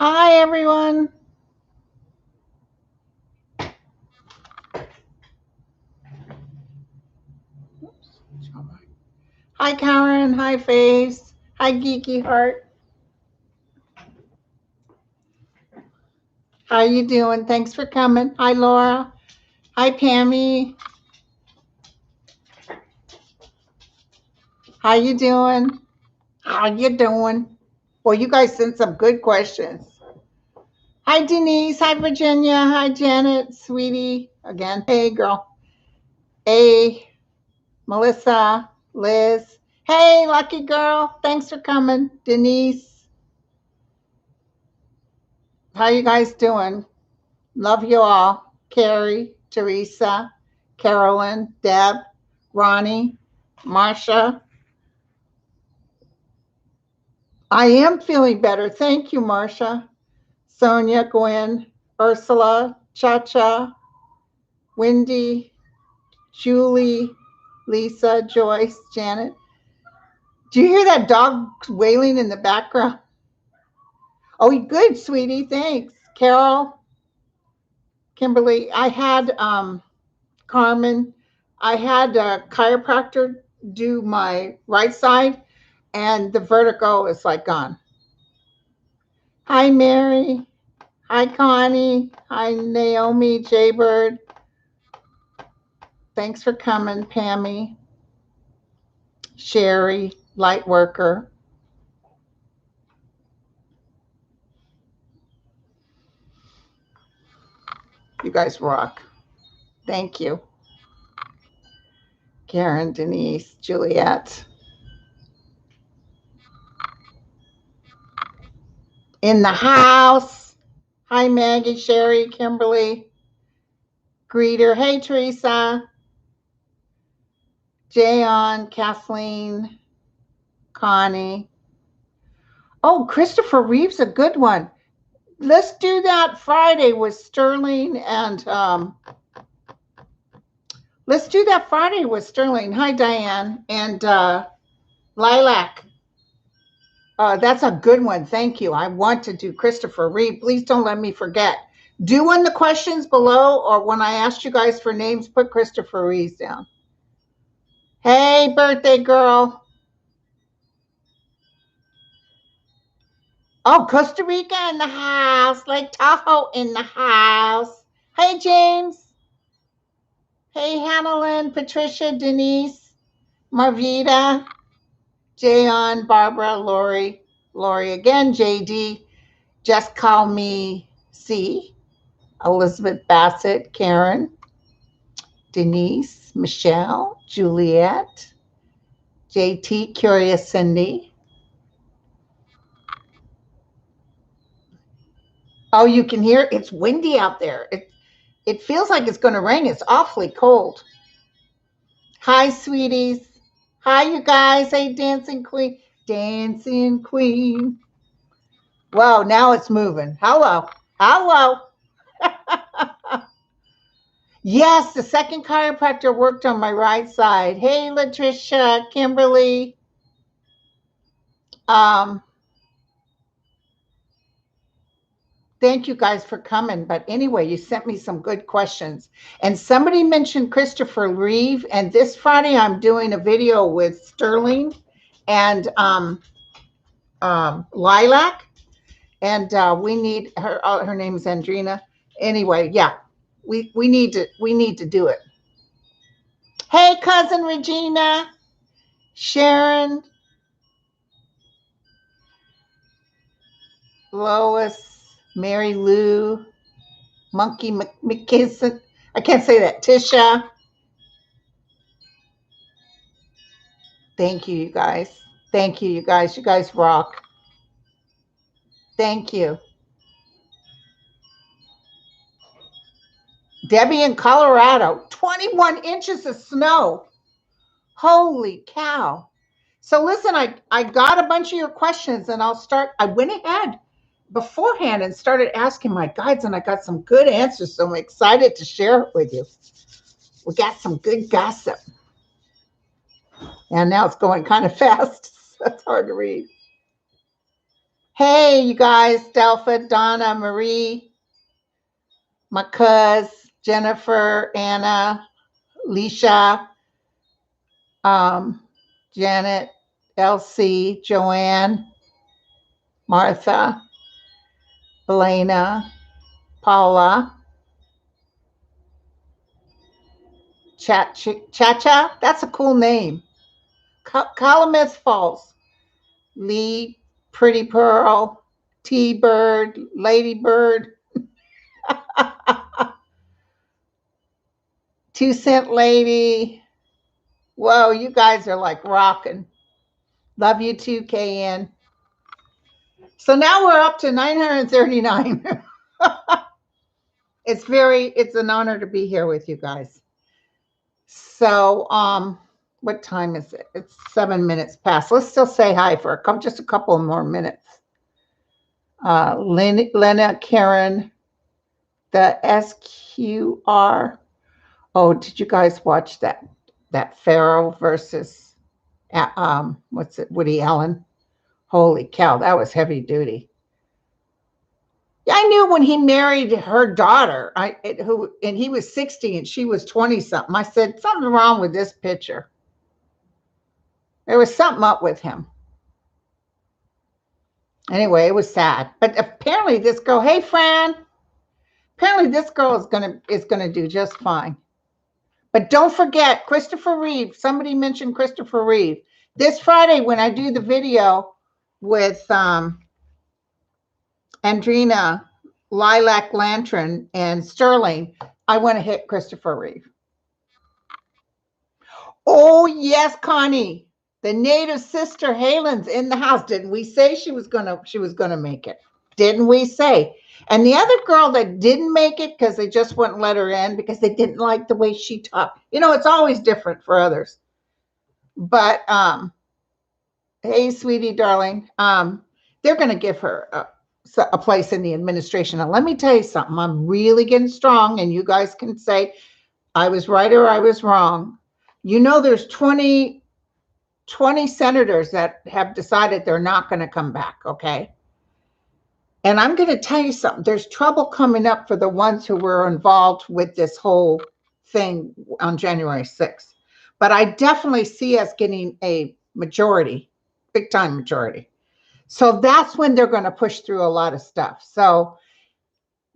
Hi, everyone. Hi, Karen. Hi, Faith. Hi, Geeky Heart. How you doing? Thanks for coming. Hi, Laura. Hi, Pammy. How you doing? How you doing? Well, you guys sent some good questions. Hi, Denise. Hi, Virginia. Hi, Janet, sweetie. Again. Hey, girl. Hey, Melissa, Liz. Hey, lucky girl. Thanks for coming. Denise. How you guys doing? Love you all. Carrie, Teresa, Carolyn, Deb, Ronnie, Marcia. I am feeling better. Thank you, Marcia. Sonia, Gwen, Ursula, Cha Cha, Wendy, Julie, Lisa, Joyce, Janet. Do you hear that dog wailing in the background? Oh, good, sweetie. Thanks. Carol, Kimberly. I had Carmen. I had a chiropractor do my right side, and the vertigo is like gone. Hi, Mary. Hi, Connie. Hi, Naomi, Jaybird. Thanks for coming, Pammy. Sherry, light worker. You guys rock. Thank you. Karen, Denise, Juliet. In the house. Hi, Maggie, Sherry, Kimberly. Greeter. Hey, Teresa. Jayon, Kathleen, Connie. Oh, Christopher Reeve's a good one. Let's do that Friday with Sterling and let's do that Friday with Sterling. Hi, Diane and Lilac. That's a good one. Thank you. I want to do Christopher Reeve. Please don't let me forget. Do in the questions below, or when I asked you guys for names, put Christopher Reeve down. Hey, birthday girl. Oh, Costa Rica in the house. Lake Tahoe in the house. Hey, James. Hey, Hannah Patricia, Denise, Marvita, Jayon, Barbara, Lori again, JD. Just call me C. Elizabeth Bassett, Karen, Denise, Michelle, Juliet, JT, Curious Cindy. Oh, you can hear it's windy out there. It feels like it's going to rain. It's awfully cold. Hi, sweeties. Hi, you guys. Hey, Dancing Queen. Dancing Queen. Whoa, now it's moving. Hello. Hello. Yes, the second chiropractor worked on my right side. Hey, Latricia, Kimberly. Um, Thank you guys for coming. But anyway, you sent me some good questions. And somebody mentioned Christopher Reeve. And this Friday, I'm doing a video with Sterling and Lilac. And we need her. Her name's Andrina. Anyway, yeah, we need to do it. Hey, cousin Regina, Sharon, Lois, Mary Lou, Monkey McKisson. I can't say that. Tisha. Thank you, you guys. Thank you, you guys. You guys rock. Thank you. Debbie in Colorado, 21 inches of snow. Holy cow. So listen, I got a bunch of your questions and I went ahead beforehand and started asking my guides and I got some good answers. So I'm excited to share it with you. We got some good gossip. And now it's going kind of fast. So it's hard to read. Hey, you guys, Delpha, Donna, Marie, my cuz, Jennifer, Anna, Leisha, Janet, Elsie, Joanne, Martha, Elena, Paula, Chacha, that's a cool name. Calumet Falls, Lee, Pretty Pearl, T-Bird, Ladybird, 2 Cent Lady. Whoa, you guys are like rocking. Love you too, KN. So now we're up to 939. It's an honor to be here with you guys. So, what time is it? It's 7 minutes past. Let's still say hi for just a couple more minutes. Lena, Karen, the SQR. Oh, did you guys watch that Pharaoh versus what's it? Woody Allen? Holy cow, that was heavy duty. I knew when he married her daughter, and he was 60 and she was 20 something. I said, something wrong with this picture. There was something up with him. Anyway, it was sad. But apparently this girl, hey Fran, apparently this girl is gonna do just fine. But don't forget Christopher Reeve. Somebody mentioned Christopher Reeve. This Friday when I do the video with Andrina, Lilac Lantern, and Sterling, I want to hit Christopher Reeve. Oh, yes, Connie. The native sister Halen's in the house. Didn't we say she was gonna make it? Didn't we say? And the other girl that didn't make it because they just wouldn't let her in because they didn't like the way she talked. You know, it's always different for others. But hey, sweetie, darling, they're gonna give her a place in the administration. Now, let me tell you something. I'm really getting strong, and you guys can say I was right or I was wrong. You know, there's 20 senators that have decided they're not going to come back, okay? And I'm going to tell you something. There's trouble coming up for the ones who were involved with this whole thing on January 6th. But I definitely see us getting a majority, big time majority. So that's when they're going to push through a lot of stuff. So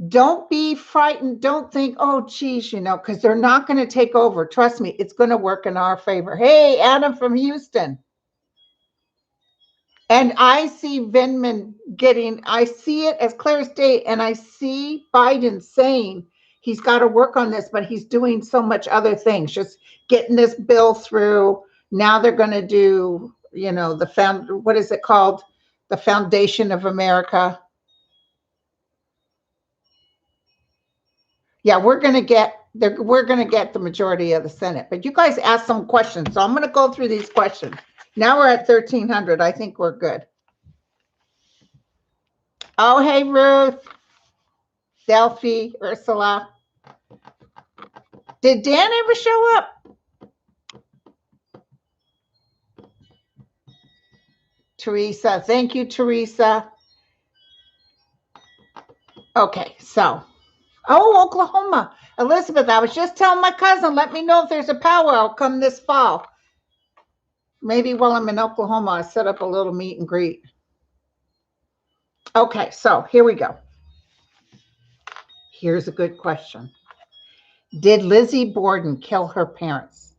don't be frightened. Don't think, oh, geez, because they're not going to take over. Trust me, it's going to work in our favor. Hey, Adam from Houston. And I see Vindman I see it as clear as day. And I see Biden saying he's got to work on this, but he's doing so much other things, just getting this bill through. Now they're going to do, what is it called? The Foundation of America. Yeah, we're going to get the majority of the Senate. But you guys asked some questions, so I'm going to go through these questions. Now we're at 1,300. I think we're good. Oh, hey, Ruth, Delphi, Ursula. Did Dan ever show up? Teresa, thank you, Teresa. Okay, so, Oklahoma. Elizabeth, I was just telling my cousin, let me know if there's a powwow come this fall. Maybe while I'm in Oklahoma, I set up a little meet and greet. Okay, so here we go. Here's a good question. Did Lizzie Borden kill her parents?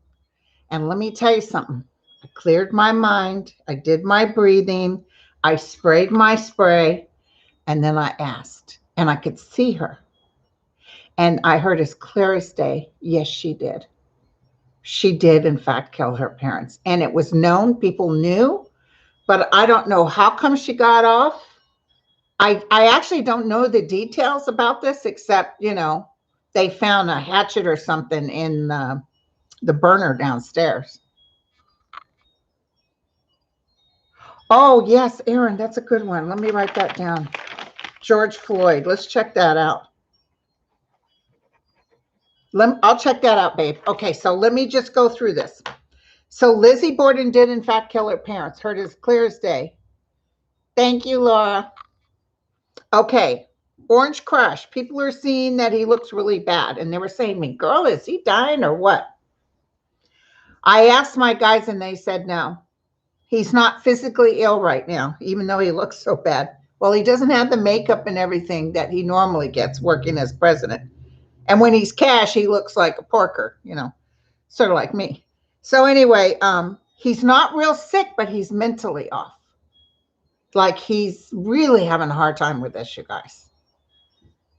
And let me tell you something. I cleared my mind. I did my breathing. I sprayed my spray. And then I asked. And I could see her. And I heard as clear as day, yes, she did. She did, in fact, kill her parents. And it was known. People knew. But I don't know how come she got off. I actually don't know the details about this, except, they found a hatchet or something in the burner downstairs. Oh, yes, Aaron, that's a good one. Let me write that down. George Floyd. Let's check that out. I'll check that out, babe. Okay, so let me just go through this. So Lizzie Borden did, in fact, kill her parents. Heard as clear as day. Thank you, Laura. Okay. Orange Crush. People are seeing that he looks really bad. And they were saying to me, girl, is he dying or what? I asked my guys and they said no. He's not physically ill right now, even though he looks so bad. Well, he doesn't have the makeup and everything that he normally gets working as president. And when he's cash, he looks like a porker, sort of like me. So anyway, he's not real sick, but he's mentally off. Like he's really having a hard time with this, you guys.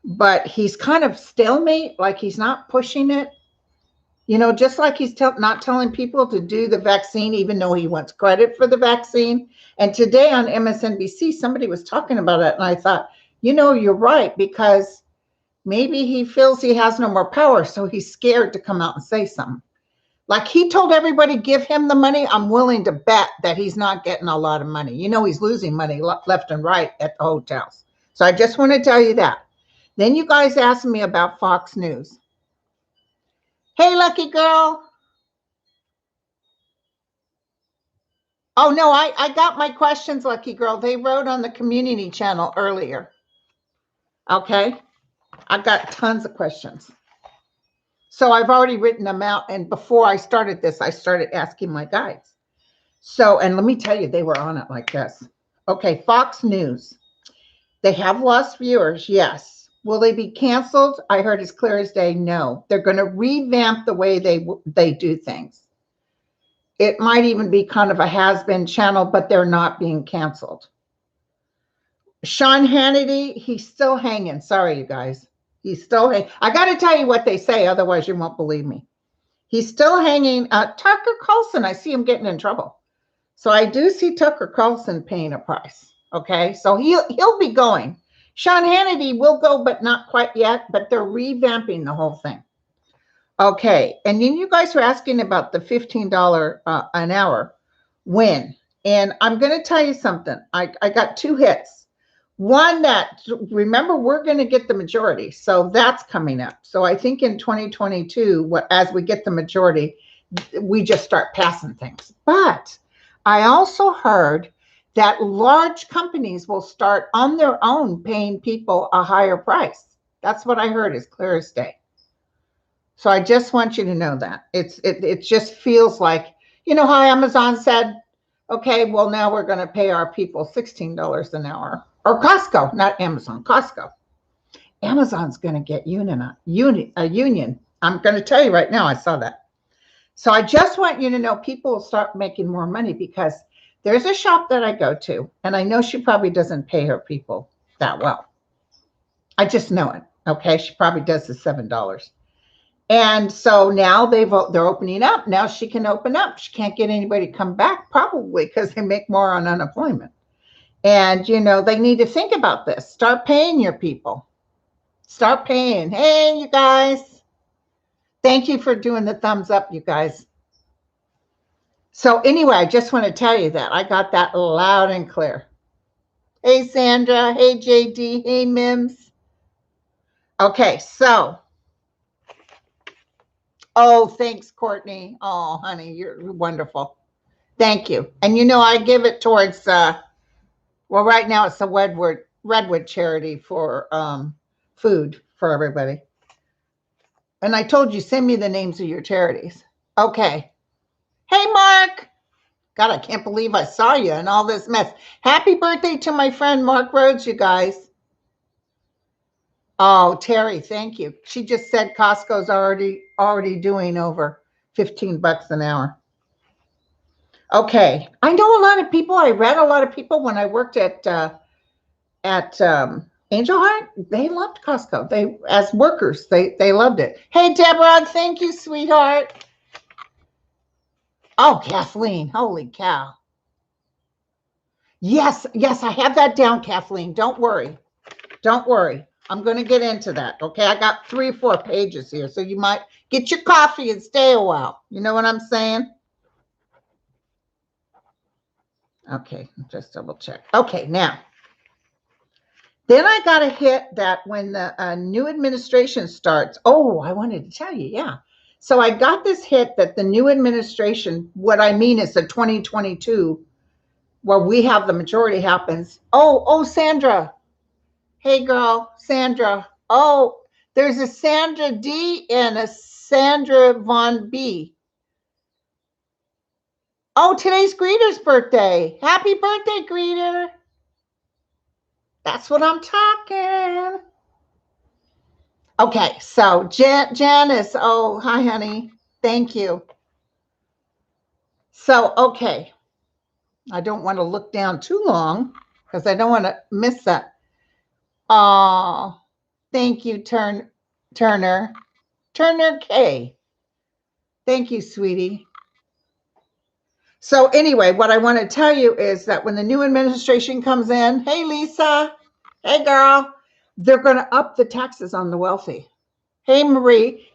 But he's kind of stalemate, like he's not pushing it. Just like he's not telling people to do the vaccine, even though he wants credit for the vaccine. And today on MSNBC, somebody was talking about it. And I thought, you're right, because maybe he feels he has no more power. So he's scared to come out and say something. Like he told everybody, give him the money. I'm willing to bet that he's not getting a lot of money. He's losing money left and right at the hotels. So I just want to tell you that. Then you guys asked me about Fox News. Hey, lucky girl. Oh, no, I got my questions, lucky girl. They wrote on the community channel earlier. Okay. I've got tons of questions. So I've already written them out. And before I started this, I started asking my guys. So, and let me tell you, they were on it like this. Okay, Fox News. They have lost viewers, yes. Will they be canceled? I heard as clear as day, no. They're going to revamp the way they do things. It might even be kind of a has-been channel, but they're not being canceled. Sean Hannity, he's still hanging. Sorry, you guys. He's still hanging. I got to tell you what they say, otherwise you won't believe me. He's still hanging. Tucker Carlson, I see him getting in trouble. So I do see Tucker Carlson paying a price. Okay, so he'll be going. Sean Hannity will go, but not quite yet. But they're revamping the whole thing. Okay, and then you guys were asking about the $15 an hour. When? And I'm going to tell you something. I got two hits. One that, remember, we're going to get the majority. So that's coming up. So I think in 2022, as we get the majority, we just start passing things. But I also heard that large companies will start on their own paying people a higher price. That's what I heard as clear as day. So I just want you to know that. It just feels like, how Amazon said, okay, well, now we're going to pay our people $16 an hour. Or Costco, not Amazon, Costco. Amazon's going to get a union. I'm going to tell you right now, I saw that. So I just want you to know people will start making more money, because there's a shop that I go to, and I know she probably doesn't pay her people that well. I just know it. Okay, she probably does the $7. And so now they're opening up. Now she can open up. She can't get anybody to come back, probably because they make more on unemployment. And, they need to think about this. Start paying your people. Start paying. Hey, you guys. Thank you for doing the thumbs up, you guys. So anyway, I just want to tell you that. I got that loud and clear. Hey, Sandra. Hey, JD. Hey, Mims. Okay, so. Oh, thanks, Courtney. Oh, honey, you're wonderful. Thank you. And I give it towards, well, right now it's the Redwood charity for food for everybody. And I told you, send me the names of your charities. Okay. Hey, Mark. God, I can't believe I saw you in all this mess. Happy birthday to my friend Mark Rhodes, you guys. Oh, Terry, thank you. She just said Costco's already doing over $15 an hour. Okay. I know a lot of people. I read a lot of people when I worked at Angel Heart. They loved Costco. As workers, they loved it. Hey, Deborah, thank you, sweetheart. Oh, Kathleen, holy cow. Yes, I have that down, Kathleen. Don't worry. I'm going to get into that. Okay, I got 3 or 4 pages here, so you might get your coffee and stay a while. You know what I'm saying? Okay, just double check. Okay, now. Then I got a hit that when the new administration starts, oh, I wanted to tell you, yeah. So I got this hit that the new administration, what I mean is the 2022 where we have the majority happens. Oh, Sandra. Hey, girl, Sandra. Oh, there's a Sandra D and a Sandra Von B. Oh, today's Greeter's birthday. Happy birthday, Greeter. That's what I'm talking. Okay, so Janice. Oh, hi, honey. Thank you. So, okay. I don't want to look down too long because I don't want to miss that. Oh, thank you, Turner. Turner K. Thank you, sweetie. So anyway, what I want to tell you is that when the new administration comes in, hey, Lisa, hey, girl, they're going to up the taxes on the wealthy. Hey, Marie,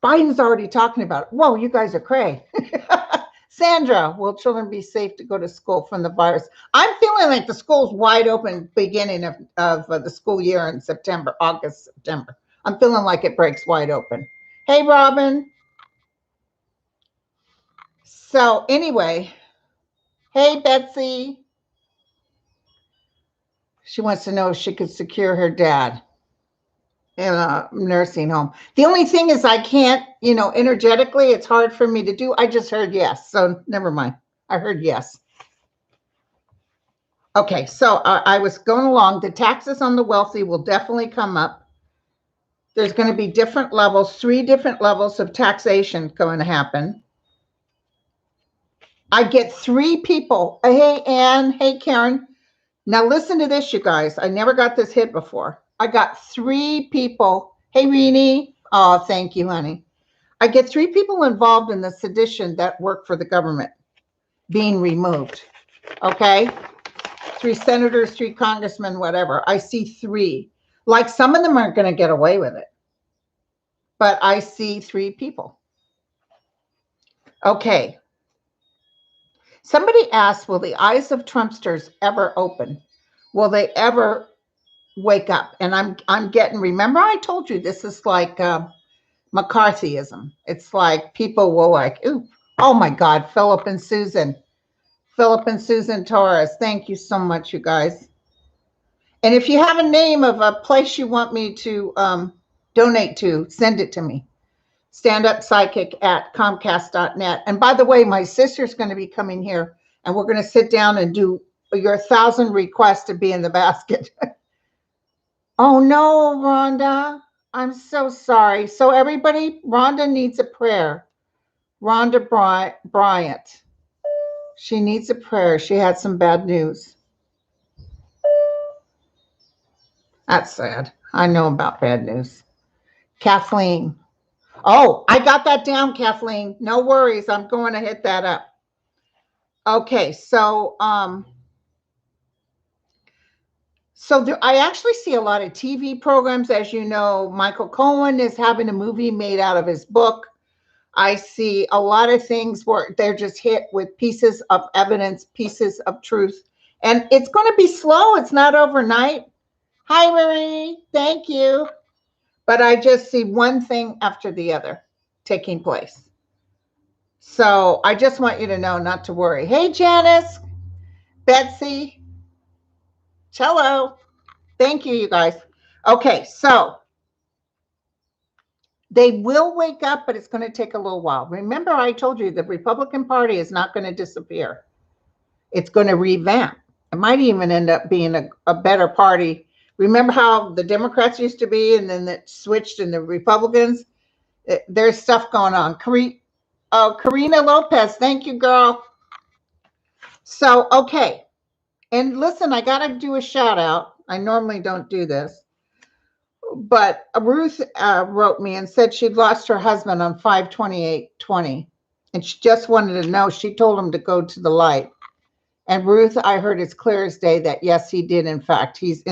Biden's already talking about it. Whoa, you guys are cray. Sandra, will children be safe to go to school from the virus? I'm feeling like the school's wide open beginning of the school year in September, August, September. I'm feeling like it breaks wide open. Hey, Robin. So anyway, hey, Betsy. She wants to know if she could secure her dad in a nursing home. The only thing is I can't, energetically, it's hard for me to do. I just heard yes. So never mind. I heard yes. Okay, so I was going along. The taxes on the wealthy will definitely come up. There's going to be different levels, 3 different levels of taxation going to happen. I get 3 people. Hey, Ann. Hey, Karen. Now listen to this, you guys. I never got this hit before. I got 3 people. Hey, Reenie. Oh, thank you, honey. I get 3 people involved in the sedition that work for the government being removed. Okay? 3 senators, 3 congressmen, whatever. I see 3. Like some of them aren't going to get away with it. But I see 3 people. Okay. Somebody asked, will the eyes of Trumpsters ever open? Will they ever wake up? And I'm getting, remember I told you this is like McCarthyism. It's like people will like, ooh, oh my God, Philip and Susan Torres. Thank you so much, you guys. And if you have a name of a place you want me to donate to, send it to me. standuppsychic@comcast.net. And by the way, my sister's going to be coming here and we're going to sit down and do your 1,000 requests to be in the basket. Oh no, Rhonda. I'm so sorry. So everybody, Rhonda needs a prayer. Rhonda Bryant. She needs a prayer. She had some bad news. That's sad. I know about bad news. Kathleen. Oh, I got that down, Kathleen. No worries. I'm going to hit that up. Okay, so I actually see a lot of TV programs. As you know, Michael Cohen is having a movie made out of his book. I see a lot of things where they're just hit with pieces of evidence, pieces of truth. And it's going to be slow. It's not overnight. Hi, Marie. Thank you. But I just see one thing after the other taking place. So I just want you to know not to worry. Hey, Janice, Betsy, cello. Thank you, you guys. Okay, so they will wake up, but it's going to take a little while. Remember, I told you the Republican Party is not going to disappear. It's going to revamp. It might even end up being a better party. Remember how the Democrats used to be and then it switched and the Republicans? There's stuff going on. Karina Lopez, thank you, girl. So, okay. And listen, I got to do a shout out. I normally don't do this. But Ruth wrote me and said she'd lost her husband on 5/28/20. And she just wanted to know. She told him to go to the light. And Ruth, I heard as clear as day that yes, he did. In fact, he's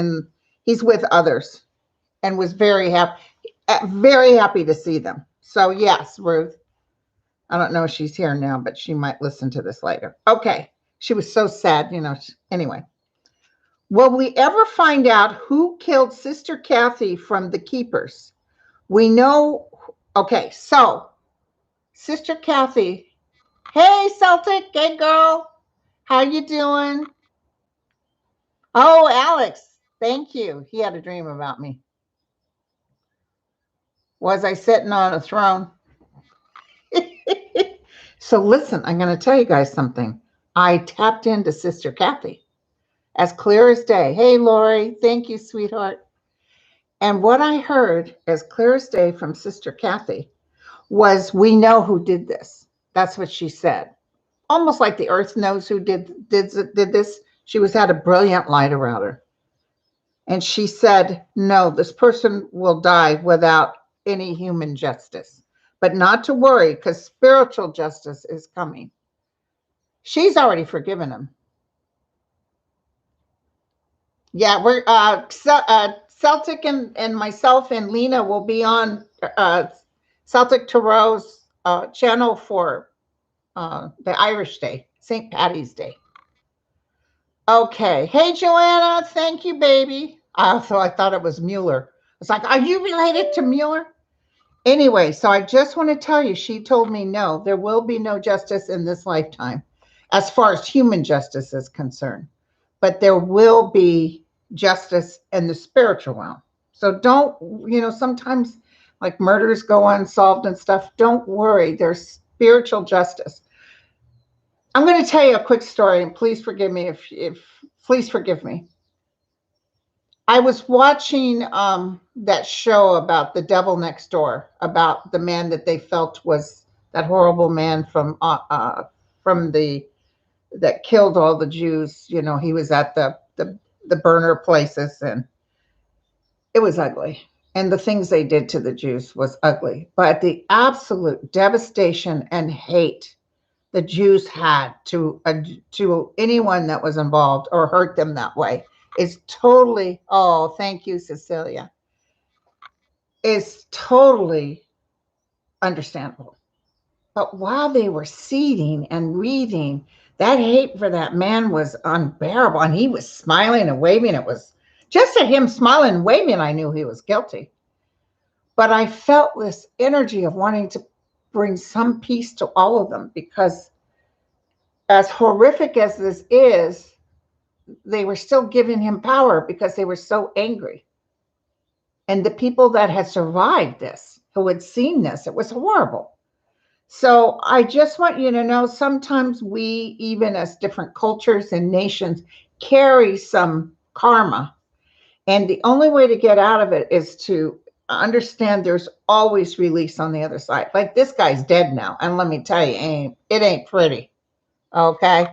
with others, and was very happy to see them. So yes, Ruth. I don't know if she's here now, but she might listen to this later. Okay, she was so sad, Anyway, will we ever find out who killed Sister Kathy from the Keepers? We know. Okay, so Sister Kathy. Hey, Celtic. Hey, girl. How you doing? Oh, Alex, thank you. He had a dream about me. Was I sitting on a throne? So listen, I'm going to tell you guys something. I tapped into Sister Kathy as clear as day. Hey, Lori, thank you, sweetheart. And what I heard as clear as day from Sister Kathy was, we know who did this. That's what she said. Almost like the earth knows who did this. She was had a brilliant light around her. And she said, no, this person will die without any human justice. But not to worry, because spiritual justice is coming. She's already forgiven him. Yeah, we're Celtic and myself and Lena will be on Celtic Tarot's channel for the Irish Day, St. Patty's Day. Okay. Hey, Joanna. Thank you, baby. I thought it was Mueller. It's like, are you related to Mueller? Anyway, so I just want to tell you, she told me no, there will be no justice in this lifetime as far as human justice is concerned, but there will be justice in the spiritual realm. So don't, sometimes like murders go unsolved and stuff. Don't worry, there's spiritual justice. I'm going to tell you a quick story, and please forgive me if please forgive me. I was watching that show about the devil next door, about the man that they felt was that horrible man from the that killed all the Jews. You know, he was at the burner places, and it was ugly. And the things they did to the Jews was ugly. But the absolute devastation and hate the Jews had to anyone that was involved or hurt them that way is totally, oh, thank you, Cecilia, is totally understandable. But while they were seeding and reading, that hate for that man was unbearable. And he was smiling and waving. It was just at him smiling and waving, I knew he was guilty. But I felt this energy of wanting to bring some peace to all of them, because as horrific as this is, they were still giving him power because they were so angry. And the people that had survived this, who had seen this, it was horrible. So I just want you to know, sometimes we, even as different cultures and nations, carry some karma. And the only way to get out of it is to understand there's always release on the other side. Like, this guy's dead now. And let me tell you, it ain't pretty. Okay.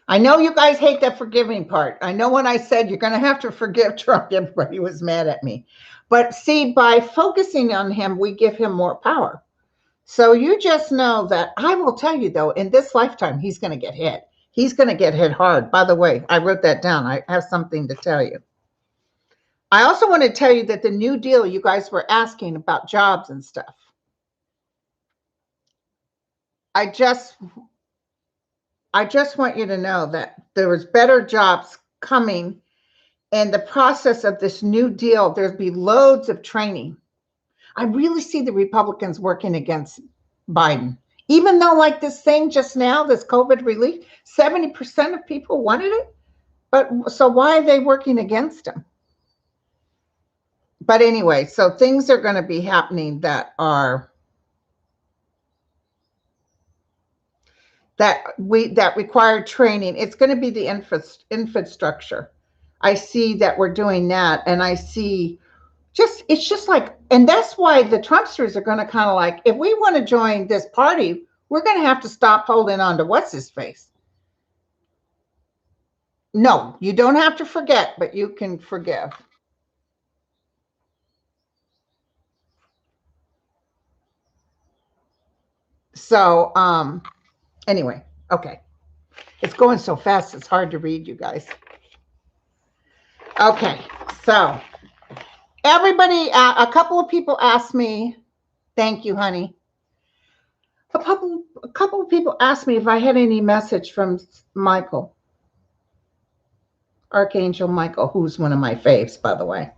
I know you guys hate that forgiving part. I know when I said you're going to have to forgive Trump, everybody was mad at me. But see, by focusing on him, we give him more power. So you just know that, I will tell you though, in this lifetime, he's going to get hit. He's going to get hit hard. By the way, I wrote that down. I have something to tell you. I also want to tell you that the New Deal, you guys were asking about jobs and stuff. I just want you to know that there was better jobs coming. And the process of this New Deal, there'll be loads of training. I really see the Republicans working against Biden. Even though, like this thing just now, this COVID relief, 70% of people wanted it. But so why are they working against him? But anyway, so things are going to be happening that require training. It's going to be the infrastructure. I see that we're doing that, and I see it's just like, and that's why the Trumpsters are going to kind of like, if we want to join this party, we're going to have to stop holding on to what's his face. No, you don't have to forget, but you can forgive. So, anyway, okay. It's going so fast, it's hard to read, you guys. Okay, so everybody, a couple of people asked me, thank you, honey. A couple of people asked me if I had any message from Michael, Archangel Michael, who's one of my faves, by the way.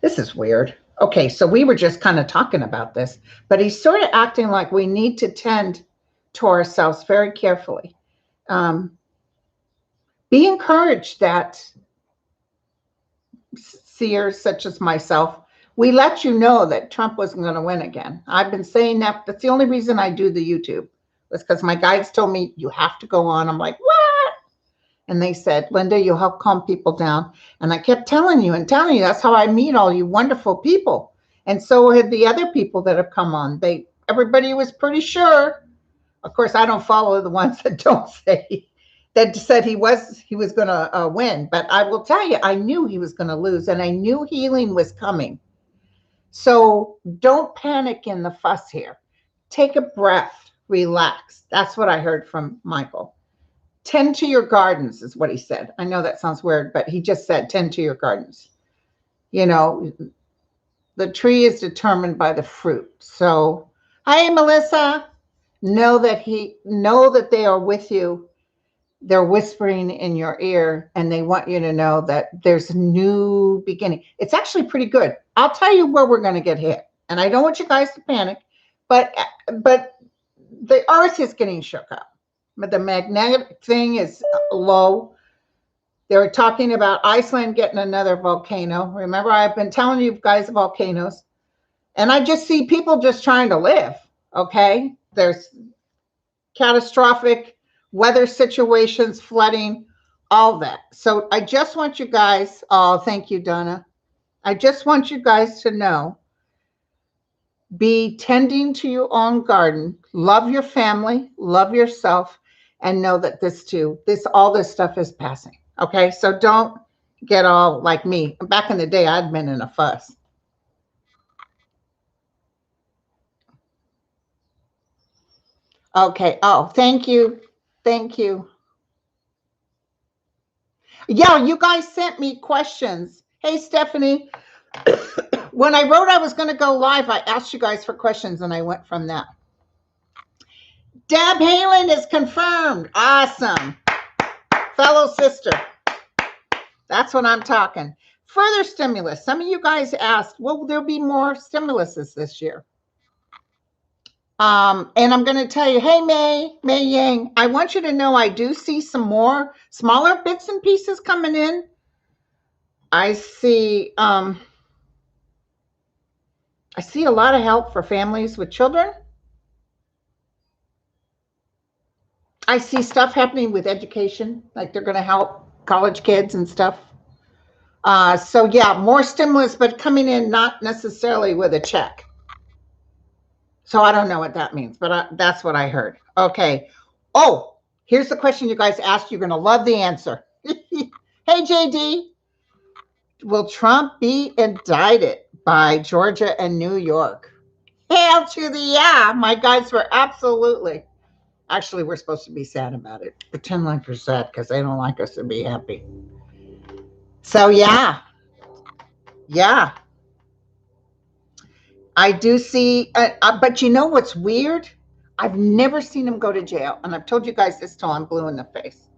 This is weird. Okay, so we were just kind of talking about this, but he's sort of acting like we need to tend to ourselves very carefully. Um, be encouraged that seers such as myself, we let you know that Trump wasn't going to win again. I've been saying that. That's the only reason I do the YouTube, was because my guides told me you have to go on. I'm like, what? And they said, Linda, you'll help calm people down. And I kept telling you and telling you, that's how I meet all you wonderful people. And so had the other people that have come on. Everybody was pretty sure. Of course, I don't follow the ones that don't say, that said he was going to win. But I will tell you, I knew he was going to lose, and I knew healing was coming. So don't panic in the fuss here. Take a breath, relax. That's what I heard from Michael. Tend to your gardens is what he said. I know that sounds weird, but he just said, tend to your gardens. You know, the tree is determined by the fruit. So, hi, Melissa. Know that they are with you. They're whispering in your ear, and they want you to know that there's a new beginning. It's actually pretty good. I'll tell you where we're going to get hit, and I don't want you guys to panic, but the earth is getting shook up. But the magnetic thing is low. They're talking about Iceland getting another volcano. Remember, I've been telling you guys volcanoes, and I just see people just trying to live. Okay, there's catastrophic weather situations, flooding, all that. So I just want you guys, oh, thank you, Donna. I just want you guys to know, be tending to your own garden, love your family, love yourself, and know that all this stuff is passing. Okay, so don't get all like me. Back in the day, I'd been in a fuss. Okay, oh, thank you. Thank you. Yeah, you guys sent me questions. Hey, Stephanie, when I wrote I was going to go live, I asked you guys for questions and I went from that. Deb Halen is confirmed. Awesome. Fellow sister. That's what I'm talking. Further stimulus. Some of you guys asked, will there be more stimuluses this year? And I'm going to tell you, hey, May Yang, I want you to know I do see some more smaller bits and pieces coming in. I see a lot of help for families with children. I see stuff happening with education, like they're going to help college kids and stuff. So yeah, more stimulus, but coming in not necessarily with a check. So I don't know what that means, but that's what I heard. Okay. Oh, here's the question you guys asked. You're going to love the answer. Hey, JD. Will Trump be indicted by Georgia and New York? Hail to the yeah. My guys were absolutely. Actually, we're supposed to be sad about it. Pretend like you're sad because they don't like us to be happy. So yeah. I do see, but you know what's weird? I've never seen him go to jail. And I've told you guys this till I'm blue in the face.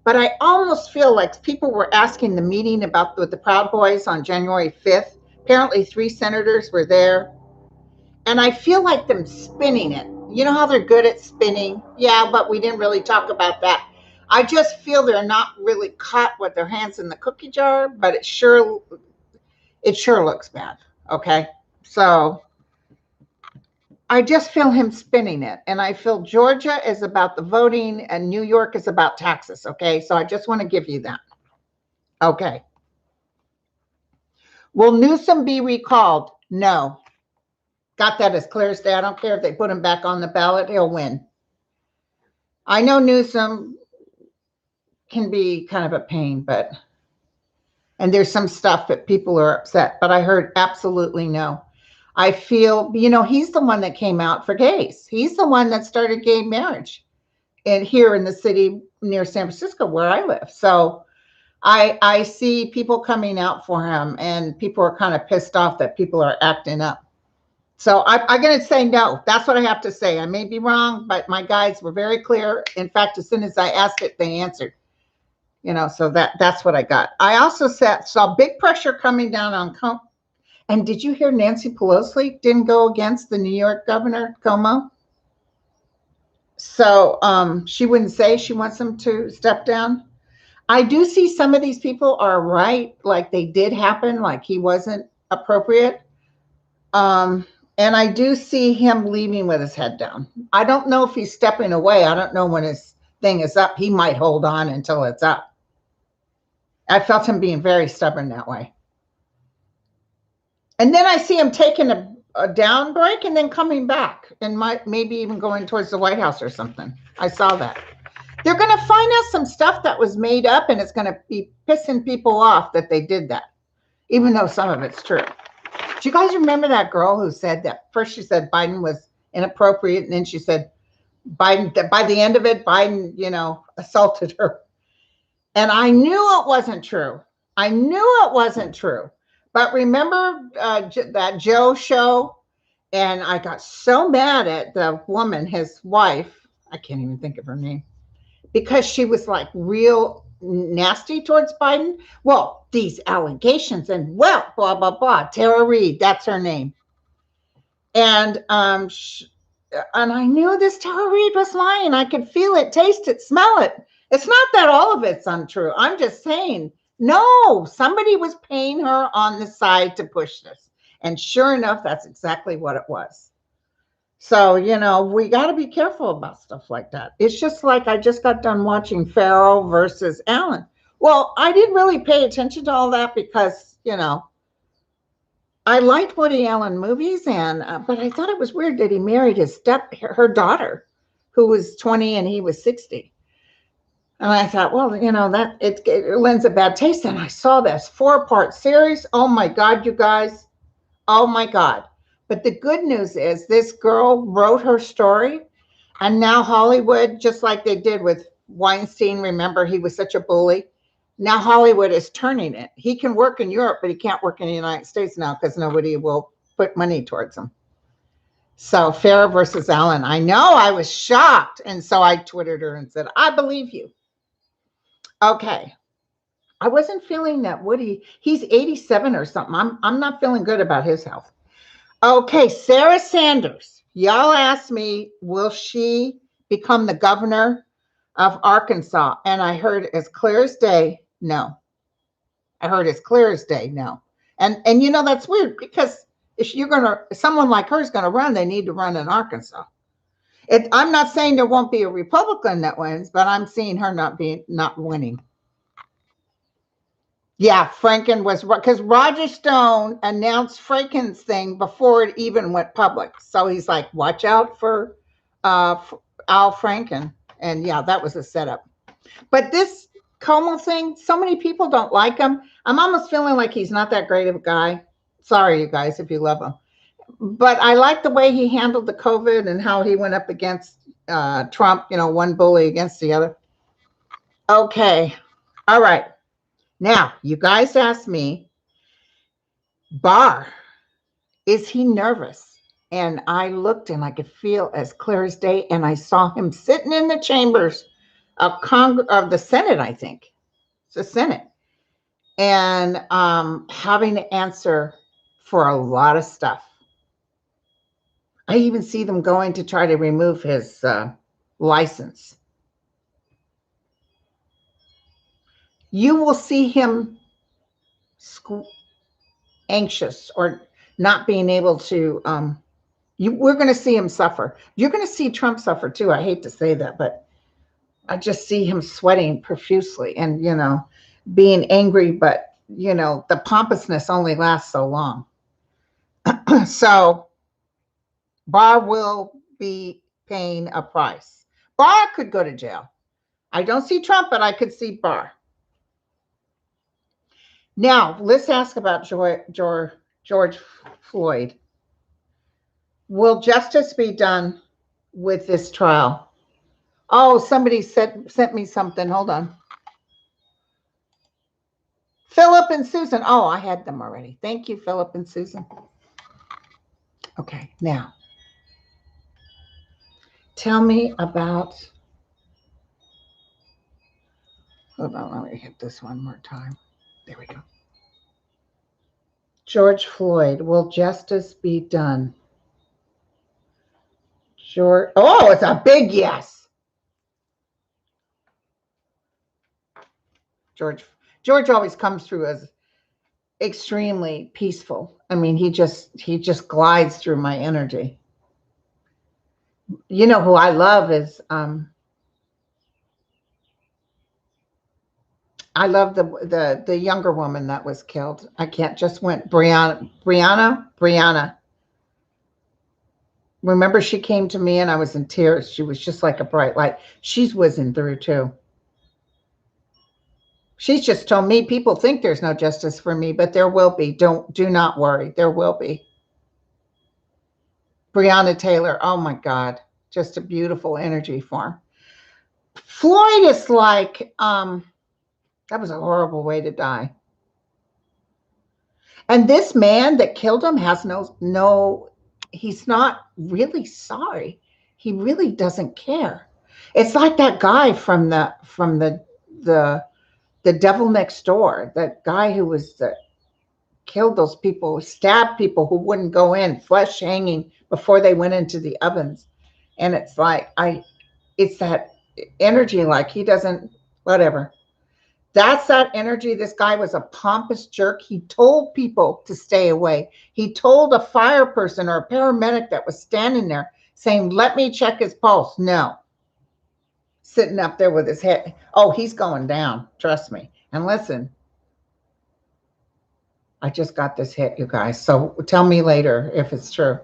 But I almost feel like people were asking the meeting about with the Proud Boys on January 5th. Apparently 3 senators were there. And I feel like them spinning it. You know how they're good at spinning? Yeah, but we didn't really talk about that. I just feel they're not really caught with their hands in the cookie jar, but it sure looks bad. Okay. So I just feel him spinning it. And I feel Georgia is about the voting and New York is about taxes. Okay. So I just want to give you that. Okay. Will Newsome be recalled? No. Got that as clear as day. I don't care if they put him back on the ballot, he'll win. I know Newsome can be kind of a pain, and there's some stuff that people are upset, but I heard absolutely no. I feel, he's the one that came out for gays. He's the one that started gay marriage here in the city near San Francisco where I live. So I see people coming out for him, and people are kind of pissed off that people are acting up. So I'm going to say no. That's what I have to say. I may be wrong, but my guys were very clear. In fact, as soon as I asked it, they answered. So that's what I got. I also saw big pressure coming down on And did you hear Nancy Pelosi didn't go against the New York governor, Cuomo? So she wouldn't say she wants him to step down. I do see some of these people are right, like they did happen, like he wasn't appropriate. Um, and I do see him leaving with his head down. I don't know if he's stepping away. I don't know when his thing is up. He might hold on until it's up. I felt him being very stubborn that way. And then I see him taking a down break and then coming back and maybe even going towards the White House or something. I saw that. They're going to find out some stuff that was made up, and it's going to be pissing people off that they did that, even though some of it's true. Do you guys remember that girl who said that? First she said Biden was inappropriate, and then she said Biden, by the end of it, Biden, assaulted her. And I knew it wasn't true. I knew it wasn't true. But remember that Joe show? And I got so mad at the woman, his wife. I can't even think of her name. Because she was like real nasty towards Biden. Well, these allegations and blah, blah, blah. Tara Reid, that's her name. And I knew this Tara Reid was lying. I could feel it, taste it, smell it. It's not that all of it's untrue. I'm just saying, no, somebody was paying her on the side to push this. And sure enough, that's exactly what it was. So, we got to be careful about stuff like that. It's just like I just got done watching Farrell versus Allen. Well, I didn't really pay attention to all that because, I liked Woody Allen movies, but I thought it was weird that he married her daughter, who was 20 and he was 60. And I thought, well, that it lends a bad taste. And I saw this 4-part series. Oh my God, you guys. Oh my God. But the good news is this girl wrote her story, and now Hollywood, just like they did with Weinstein, remember he was such a bully. Now Hollywood is turning it. He can work in Europe, but he can't work in the United States now because nobody will put money towards him. So Farrah versus Allen, I know, I was shocked. And so I Twittered her and said, I believe you. Okay. I wasn't feeling that Woody, he's 87 or something. I'm not feeling good about his health. Okay, Sarah Sanders. Y'all asked me, will she become the governor of Arkansas? And I heard as clear as day, no. I heard as clear as day, no. And that's weird because if someone like her is gonna run, they need to run in Arkansas. I'm not saying there won't be a Republican that wins, but I'm seeing her not winning. Yeah, Franken was, because Roger Stone announced Franken's thing before it even went public. So he's like, watch out for Al Franken. And yeah, that was a setup. But this Como thing, so many people don't like him. I'm almost feeling like he's not that great of a guy. Sorry, you guys, if you love him. But I like the way he handled the COVID and how he went up against Trump, one bully against the other. Okay. All right. Now, you guys asked me, Barr, is he nervous? And I looked and I could feel as clear as day. And I saw him sitting in the chambers of the Senate, I think. It's the Senate. And having to answer for a lot of stuff. I even see them going to try to remove his license. You will see him anxious or not being able to, we're going to see him suffer. You're going to see Trump suffer too. I hate to say that, but I just see him sweating profusely and, being angry, but, the pompousness only lasts so long. So Barr will be paying a price. Barr could go to jail. I don't see Trump, but I could see Barr. Now, let's ask about George Floyd. Will justice be done with this trial? Oh, somebody sent me something. Hold on. Philip and Susan. Oh, I had them already. Thank you, Philip and Susan. Okay, now. Tell me about, hold on, let me hit this one more time. There we go. George Floyd, will justice be done? George, oh, it's a big yes. George always comes through as extremely peaceful. I mean, he just glides through my energy. You know who I love is I love the younger woman that was killed. I can't just went Brianna. Remember, she came to me and I was in tears. She was just like a bright light. She's whizzing through too. She's just told me people think there's no justice for me, but there will be. Do not worry. There will be. Breonna Taylor. Oh my God. Just a beautiful energy form. Floyd is like, that was a horrible way to die. And this man that killed him has no, he's not really sorry. He really doesn't care. It's like that guy from the Devil Next Door, that guy who was killed those people, stabbed people who wouldn't go in, flesh hanging before they went into the ovens. And it's like, it's that energy, like he doesn't, whatever. That's that energy. This guy was a pompous jerk. He told people to stay away. He told a fire person or a paramedic that was standing there saying, let me check his pulse. No. Sitting up there with his head. Oh, he's going down. Trust me. And listen, I just got this hit, you guys. So tell me later if it's true.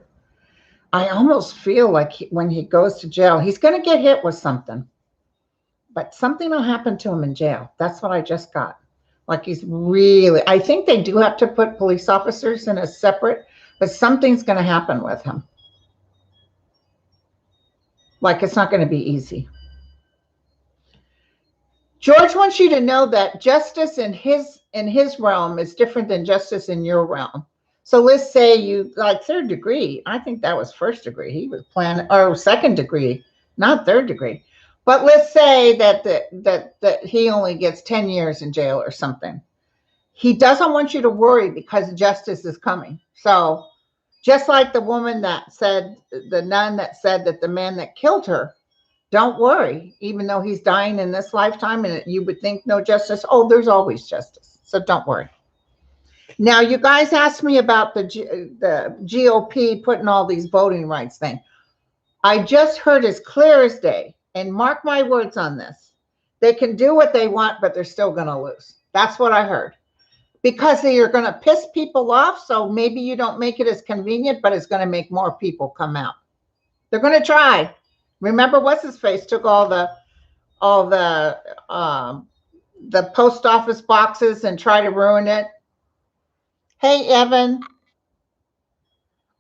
I almost feel like when he goes to jail, he's going to get hit with something. But something will happen to him in jail. That's what I just got. Like he's really, I think they do have to put police officers in a separate, but something's going to happen with him. Like it's not going to be easy. George wants you to know that justice in his realm is different than justice in your realm. So let's say you like third degree. I think that was first degree. He was planning, or second degree, not third degree. But let's say that he only gets 10 years in jail or something. He doesn't want you to worry because justice is coming. So just like the woman that said, the nun that said that the man that killed her, don't worry, even though he's dying in this lifetime and you would think no justice. Oh, there's always justice. So don't worry. Now, you guys asked me about the GOP putting all these voting rights thing. I just heard as clear as day, and mark my words on this, they can do what they want, but they're still going to lose. That's what I heard. Because you're going to piss people off, so maybe you don't make it as convenient, but it's going to make more people come out. They're going to try. Remember, what's his face took all the post office boxes and try to ruin it. Hey, Evan.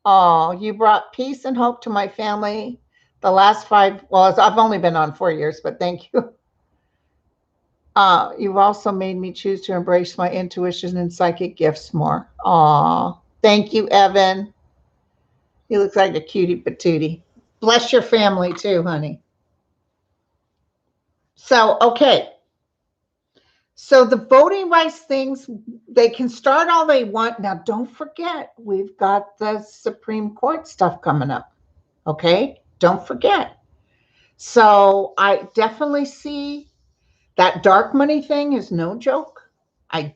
Oh, you brought peace and hope to my family. The last 5, well, I've only been on 4 years, but thank you. You've also made me choose to embrace my intuition and psychic gifts more. Aw, thank you, Evan. He looks like a cutie patootie. Bless your family too, honey. So, okay. So the voting rights things, they can start all they want. Now, don't forget, we've got the Supreme Court stuff coming up. Okay? Don't forget. So I definitely see that dark money thing is no joke. I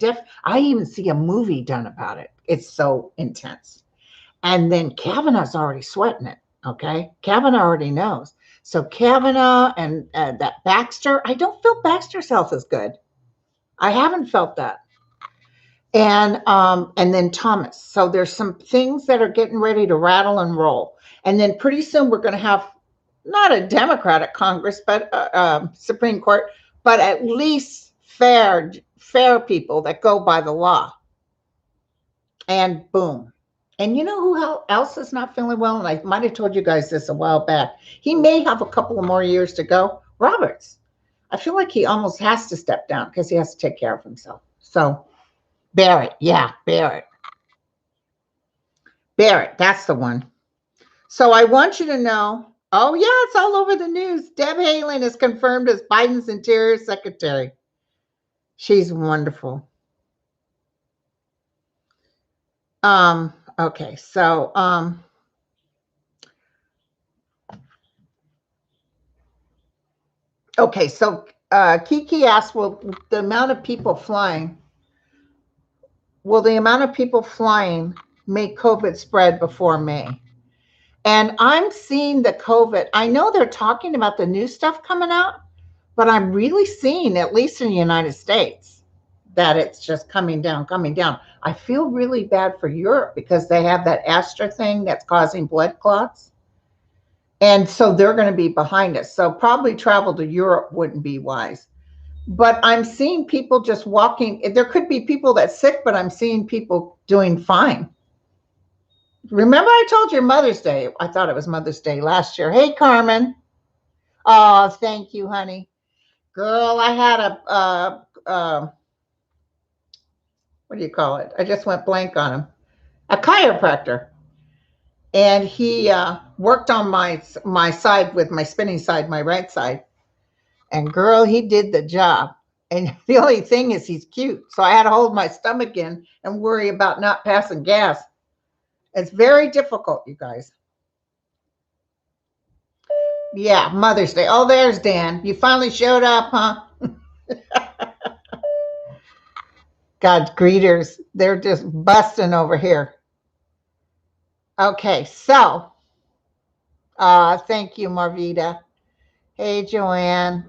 even see a movie done about it. It's so intense. And then Kavanaugh's already sweating it. Okay? Kavanaugh already knows. So Kavanaugh and that Baxter, I don't feel Baxter's health is good. I haven't felt that. And then Thomas. So there's some things that are getting ready to rattle and roll. And then pretty soon we're going to have not a Democratic Congress, but Supreme Court, but at least fair people that go by the law. And boom. And you know who else is not feeling well? And I might have told you guys this a while back. He may have a couple of more years to go. Roberts. I feel like he almost has to step down because he has to take care of himself. So Barrett. Yeah, Barrett. Barrett, that's the one. So I want you to know, oh yeah, it's all over the news. Deb Haaland is confirmed as Biden's Interior Secretary. She's wonderful. Okay, so okay, so Kiki asked, will the amount of people flying make COVID spread before May? And I'm seeing the COVID. I know they're talking about the new stuff coming out, but I'm really seeing, at least in the United States, that it's just coming down, coming down. I feel really bad for Europe because they have that Astra thing that's causing blood clots. And so they're going to be behind us. So probably travel to Europe wouldn't be wise. But I'm seeing people just walking. There could be people that's sick, but I'm seeing people doing fine. Remember I told you Mother's Day. I thought it was Mother's Day last year. Hey, Carmen. Oh, thank you, honey. Girl, I had what do you call it? I just went blank on him. A chiropractor. And he worked on my side with my spinning side, my right side. And girl, he did the job. And the only thing is he's cute. So I had to hold my stomach in and worry about not passing gas. It's very difficult, you guys. Yeah, Mother's Day. Oh, there's Dan. You finally showed up, huh? God, greeters. They're just busting over here. Okay, so thank you, Marvita. Hey, Joanne.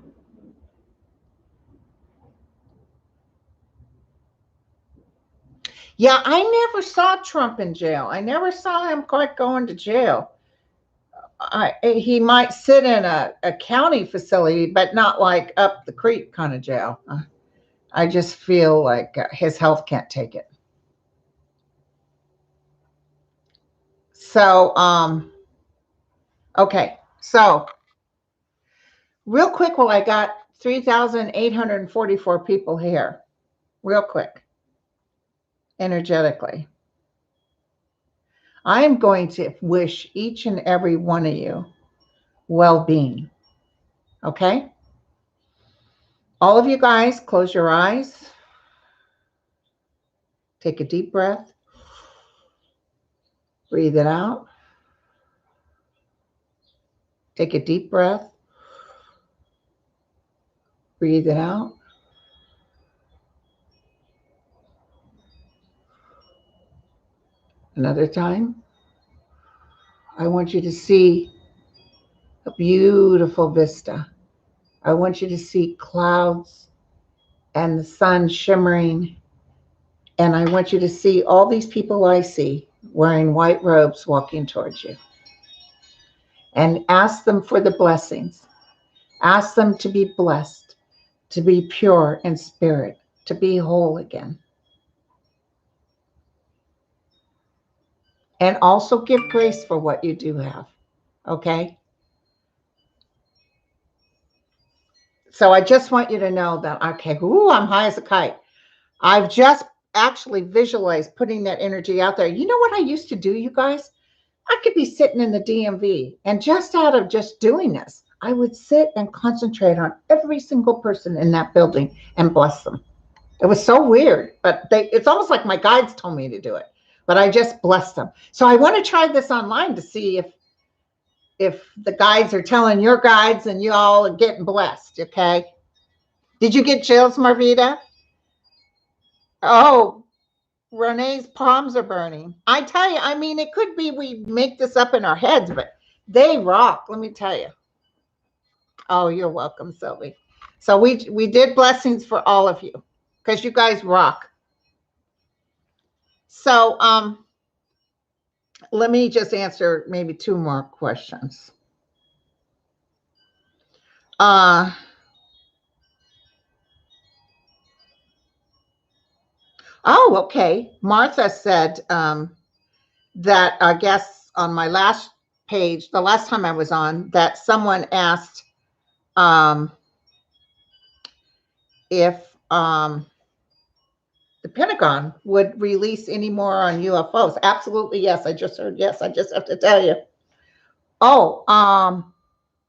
Yeah, I never saw Trump in jail. I never saw him quite going to jail. He might sit in a county facility, but not like up the creek kind of jail. I just feel like his health can't take it. So, okay. So, real quick, well, I got 3,844 people here. Real quick, energetically. I am going to wish each and every one of you well-being. Okay? All of you guys, close your eyes. Take a deep breath. Breathe it out. Take a deep breath. Breathe it out. Another time. I want you to see a beautiful vista. I want you to see clouds and the sun shimmering. And I want you to see all these people I see wearing white robes walking towards you. And ask them for the blessings. Ask them to be blessed, to be pure in spirit, to be whole again. And also give grace for what you do have. Okay? So I just want you to know that, okay, ooh, I'm high as a kite. I've just actually visualized putting that energy out there. You know what I used to do, you guys? I could be sitting in the DMV, and just out of just doing this, I would sit and concentrate on every single person in that building and bless them. It was so weird, but it's almost like my guides told me to do it, but I just blessed them. So I want to try this online to see if the guides are telling your guides and you all are getting blessed. Okay. Did you get chills, Marvita? Oh, Renee's palms are burning. I tell you, I mean, it could be we make this up in our heads, but they rock. Let me tell you. Oh, you're welcome, Sylvie. So we did blessings for all of you because you guys rock. So let me just answer maybe two more questions. Oh, okay. Martha said that I guess on my last page, the last time I was on, that someone asked if the Pentagon would release any more on UFOs. Absolutely, yes. I just heard yes. I just have to tell you. Oh,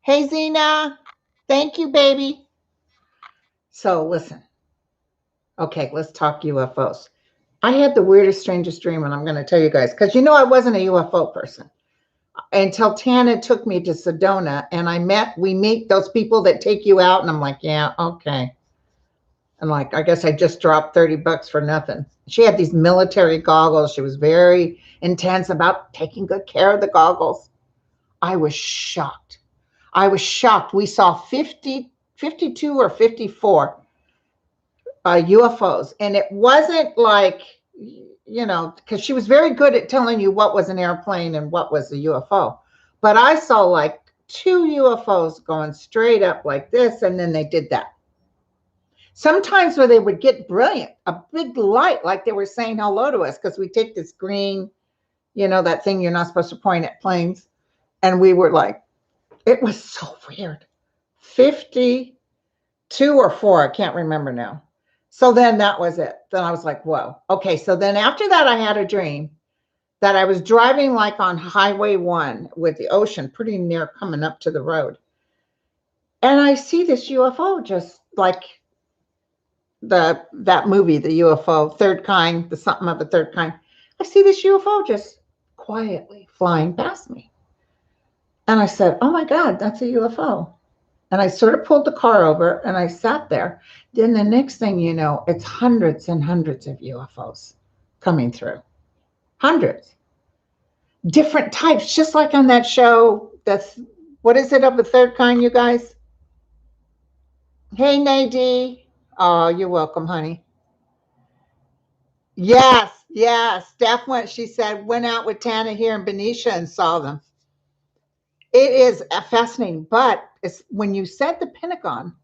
hey Zena, thank you, baby. So listen. Okay, let's talk UFOs. I had the weirdest, strangest dream, and I'm going to tell you guys, because I wasn't a UFO person until Tana took me to Sedona, and we meet those people that take you out, and I'm like, yeah, okay. And like, I guess I just dropped $30 for nothing. She had these military goggles. She was very intense about taking good care of the goggles. I was shocked. I was shocked. We saw 52 or 54 UFOs. And it wasn't like, because she was very good at telling you what was an airplane and what was a UFO. But I saw like 2 UFOs going straight up like this, and then they did that. Sometimes where they would get brilliant, a big light, like they were saying hello to us, because we take this green, that thing you're not supposed to point at planes. And we were like, it was so weird. 52 or 4, I can't remember now. So then that was it. Then I was like, whoa. Okay, so then after that, I had a dream that I was driving like on Highway 1 with the ocean pretty near coming up to the road. And I see this UFO just like that movie, the UFO, Third Kind, the something of the third kind. I see this UFO just quietly flying past me. And I said, oh my God, that's a UFO. And I sort of pulled the car over and I sat there. Then the next thing you know, it's hundreds and hundreds of UFOs coming through. Hundreds. Different types, just like on that show. What is it of the third kind, you guys? Hey, Nadine. Oh, you're welcome, honey. Yes. Steph she said, went out with Tana here in Benicia and saw them. It is fascinating. But when you said the Pentagon,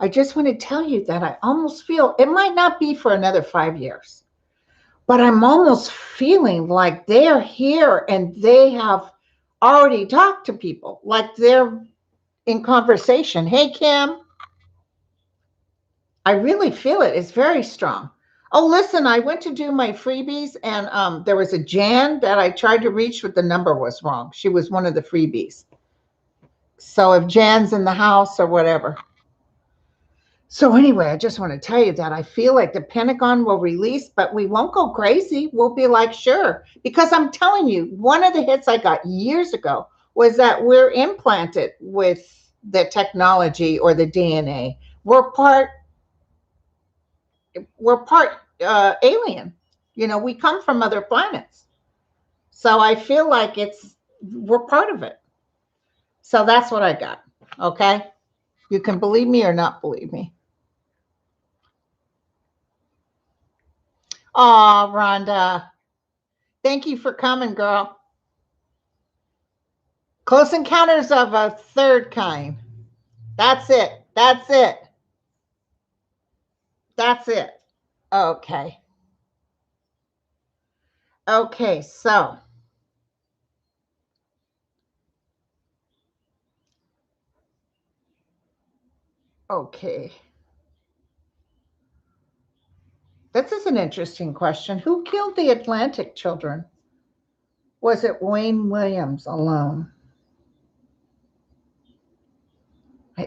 I just want to tell you that I almost feel it might not be for another 5 years, but I'm almost feeling like they're here and they have already talked to people, like they're in conversation. Hey, Kim. I really feel it. It's very strong. Oh, listen, I went to do my freebies and there was a Jan that I tried to reach, but the number was wrong. She was one of the freebies. So if Jan's in the house or whatever. So anyway, I just want to tell you that I feel like the Pentagon will release, but we won't go crazy. We'll be like, sure. Because I'm telling you, one of the hits I got years ago was that we're implanted with the technology or the DNA. We're part alien. We come from other planets. So I feel like we're part of it. So that's what I got. Okay. You can believe me or not believe me. Oh, Rhonda. Thank you for coming, girl. Close Encounters of a Third Kind. That's it. Okay. So okay. This is an interesting question. Who killed the Atlantic children? Was it Wayne Williams alone?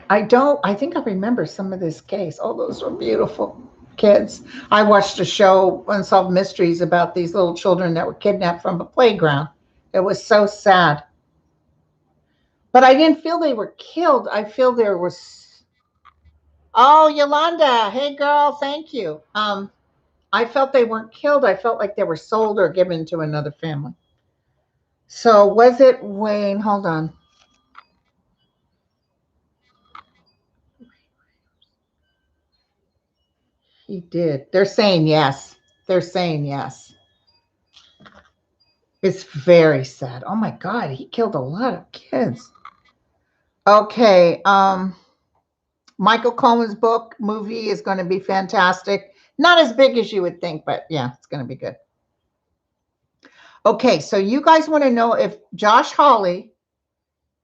I think I remember some of this case. Oh, those were beautiful kids. I watched a show, Unsolved Mysteries, about these little children that were kidnapped from a playground. It was so sad. But I didn't feel they were killed. I feel there was. Oh, Yolanda. Hey, girl. Thank you. I felt they weren't killed. I felt like they were sold or given to another family. So was it Wayne? Hold on. He did. They're saying yes. It's very sad. Oh my God, he killed a lot of kids. Okay. Michael Cohen's book movie is going to be fantastic. Not as big as you would think, but yeah, it's going to be good. Okay, so you guys want to know if Josh Hawley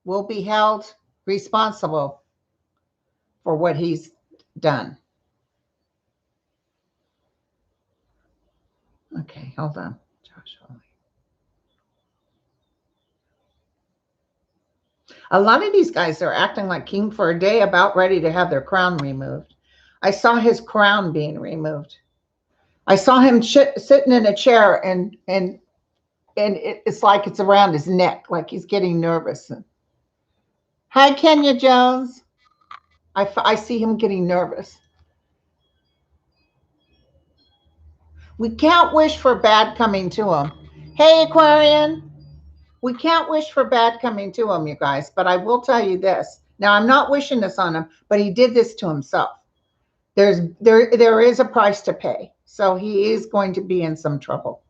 will be held responsible for what he's done. Okay, hold on. Josh Hawley. A lot of these guys are acting like king for a day, about ready to have their crown removed. I saw his crown being removed. I saw him sitting in a chair, and it's like it's around his neck, like he's getting nervous. Hi, Kenya Jones. I see him getting nervous. We can't wish for bad coming to him. Hey, Aquarian. We can't wish for bad coming to him, you guys. But I will tell you this. Now, I'm not wishing this on him, but he did this to himself. There is a price to pay. So he is going to be in some trouble.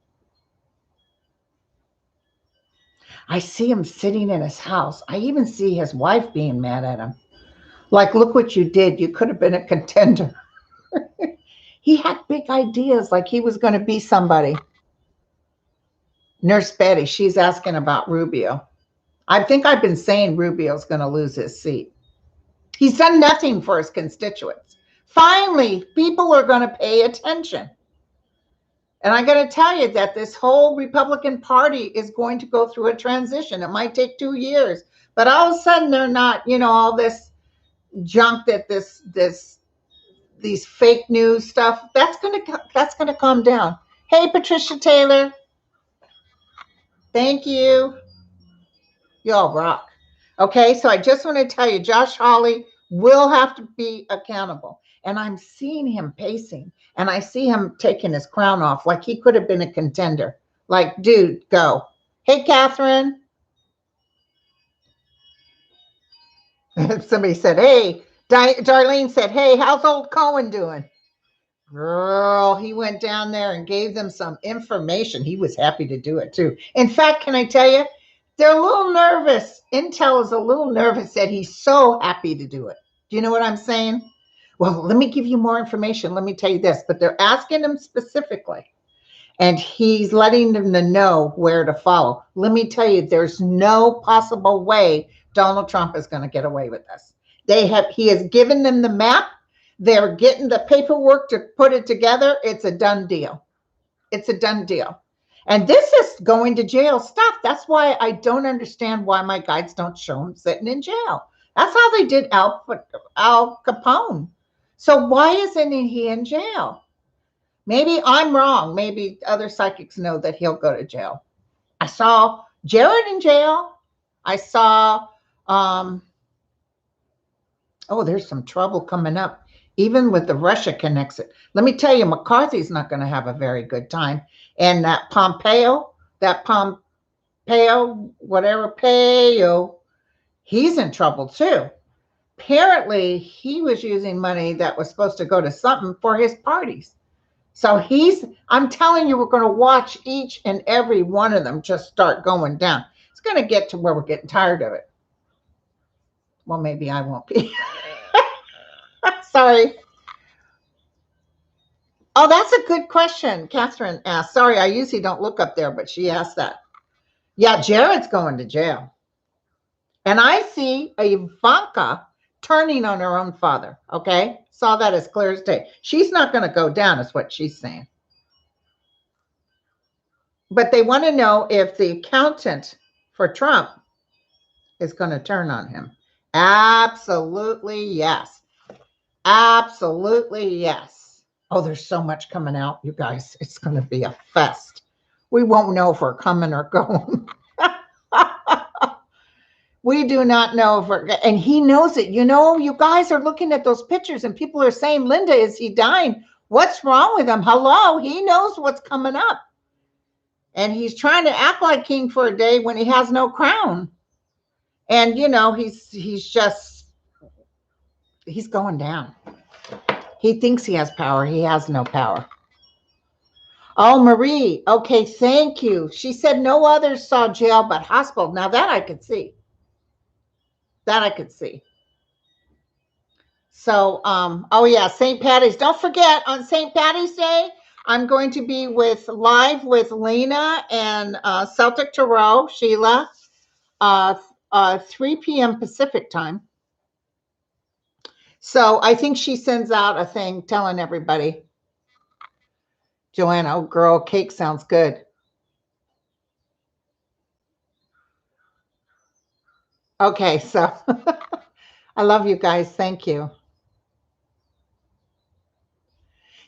I see him sitting in his house. I even see his wife being mad at him. Like, look what you did. You could have been a contender. He had big ideas, like he was going to be somebody. Nurse Betty, she's asking about Rubio. I think I've been saying Rubio's going to lose his seat. He's done nothing for his constituents. Finally, people are going to pay attention. And I'm going to tell you that this whole Republican Party is going to go through a transition. It might take 2 years, but all of a sudden they're not, all this junk that these fake news stuff, that's gonna calm down. Hey, Patricia Taylor. Thank you. Y'all rock. Okay, so I just want to tell you, Josh Hawley will have to be accountable. And I'm seeing him pacing, and I see him taking his crown off like he could have been a contender. Like, dude, go. Hey, Catherine. Somebody said, hey, Darlene said, hey, how's old Cohen doing? Girl, he went down there and gave them some information. He was happy to do it too. In fact, can I tell you, they're a little nervous. Intel is a little nervous that he's so happy to do it. Do you know what I'm saying? Well, let me give you more information. Let me tell you this, but they're asking him specifically, and he's letting them know where to follow. Let me tell you, there's no possible way Donald Trump is going to get away with this. He has given them the map. They're getting the paperwork to put it together. It's a done deal. It's a done deal. And this is going to jail stuff. That's why I don't understand why my guides don't show him sitting in jail. That's how they did Al Capone. So why isn't he in jail? Maybe I'm wrong. Maybe other psychics know that he'll go to jail. I saw Jared in jail. I saw, there's some trouble coming up. Even with the Russia connection. Let me tell you, McCarthy's not going to have a very good time. And that Pompeo, he's in trouble too. Apparently, he was using money that was supposed to go to something for his parties. So I'm telling you, we're going to watch each and every one of them just start going down. It's going to get to where we're getting tired of it. Well, maybe I won't be. Sorry. Oh, that's a good question. Catherine asked. Sorry, I usually don't look up there, but she asked that. Yeah, Jared's going to jail. And I see Ivanka turning on her own father. Okay. Saw that as clear as day. She's not going to go down, is what she's saying. But they want to know if the accountant for Trump is going to turn on him. Absolutely, yes. Absolutely, yes. Oh, there's so much coming out, you guys. It's going to be a fest. We won't know if we're coming or going. We do not know if we're, and he knows it. You guys are looking at those pictures and people are saying, Linda, is he dying? What's wrong with him? Hello, he knows what's coming up. And he's trying to act like king for a day when he has no crown. And, he's going down. He thinks he has power. He has no power. Oh, Marie. Okay, thank you. She said no others saw jail but hospital. Now that I could see. So, St. Patty's. Don't forget, on St. Patty's Day, I'm going to be live with Lena and Celtic Tarot, Sheila, 3 p.m. Pacific time. So I think she sends out a thing telling everybody. Joanna, oh girl, cake sounds good. Okay, so I love you guys. Thank you.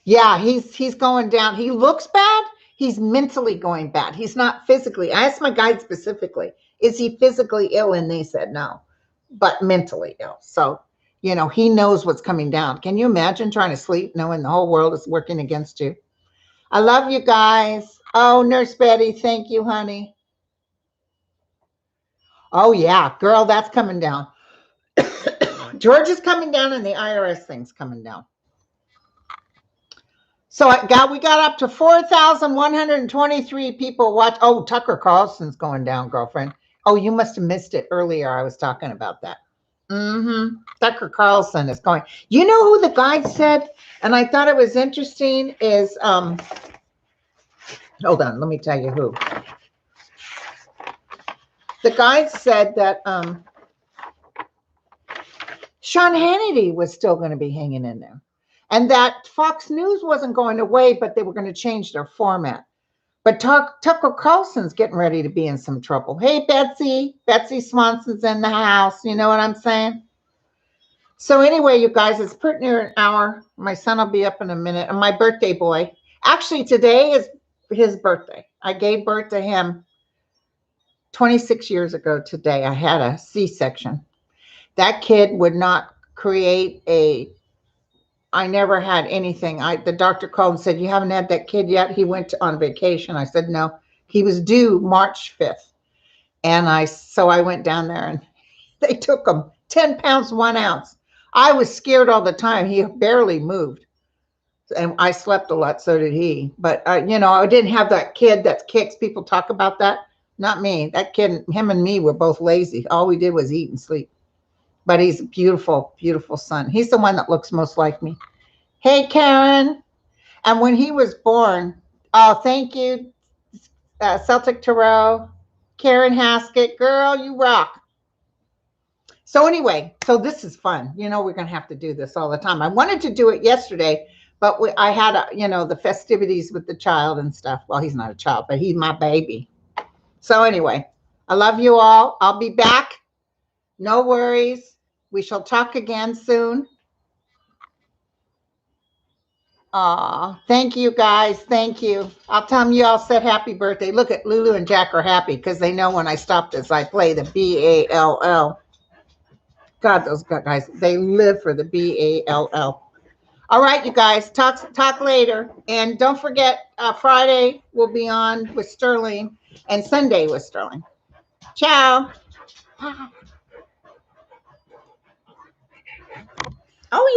Yeah, he's going down. He looks bad. He's mentally going bad. He's not physically. I asked my guide specifically, is he physically ill? And they said no, but mentally ill. So, he knows what's coming down. Can you imagine trying to sleep knowing the whole world is working against you? I love you guys. Oh, Nurse Betty, thank you, honey. Oh, yeah, girl, that's coming down. George is coming down and the IRS thing's coming down. So we got up to 4,123 people watch. Oh, Tucker Carlson's going down, girlfriend. Oh, you must have missed it earlier. I was talking about that. Tucker Carlson is going. You know who the guide said? And I thought it was interesting is, hold on, let me tell you who. The guide said that Sean Hannity was still going to be hanging in there. And that Fox News wasn't going away, but they were going to change their format. But Tucker Carlson's getting ready to be in some trouble. Hey, Betsy. Betsy Swanson's in the house. You know what I'm saying? So anyway, you guys, it's pretty near an hour. My son will be up in a minute. And my birthday boy. Actually, today is his birthday. I gave birth to him 26 years ago today. I had a C-section. That kid would not create I never had anything. The doctor called and said, you haven't had that kid yet? He went on vacation. I said, no. He was due March 5th. And so I went down there and they took him 10 pounds, 1 ounce. I was scared all the time. He barely moved. And I slept a lot. So did he. But, I didn't have that kid that kicks. People talk about that. Not me. That kid, him and me were both lazy. All we did was eat and sleep. But he's a beautiful, beautiful son. He's the one that looks most like me. Hey, Karen. And when he was born, oh, thank you, Celtic Tarot, Karen Haskett. Girl, you rock. So anyway, so this is fun. We're going to have to do this all the time. I wanted to do it yesterday, but I had, the festivities with the child and stuff. Well, he's not a child, but he's my baby. So anyway, I love you all. I'll be back. No worries. We shall talk again soon. Thank you guys. Thank you. I'll tell them you all said happy birthday. Look at Lulu and Jack are happy because they know when I stop this, I play the BALL. God, those guys, they live for the BALL. All right, you guys, talk later. And don't forget, Friday will be on with Sterling and Sunday with Sterling. Ciao. Oh, you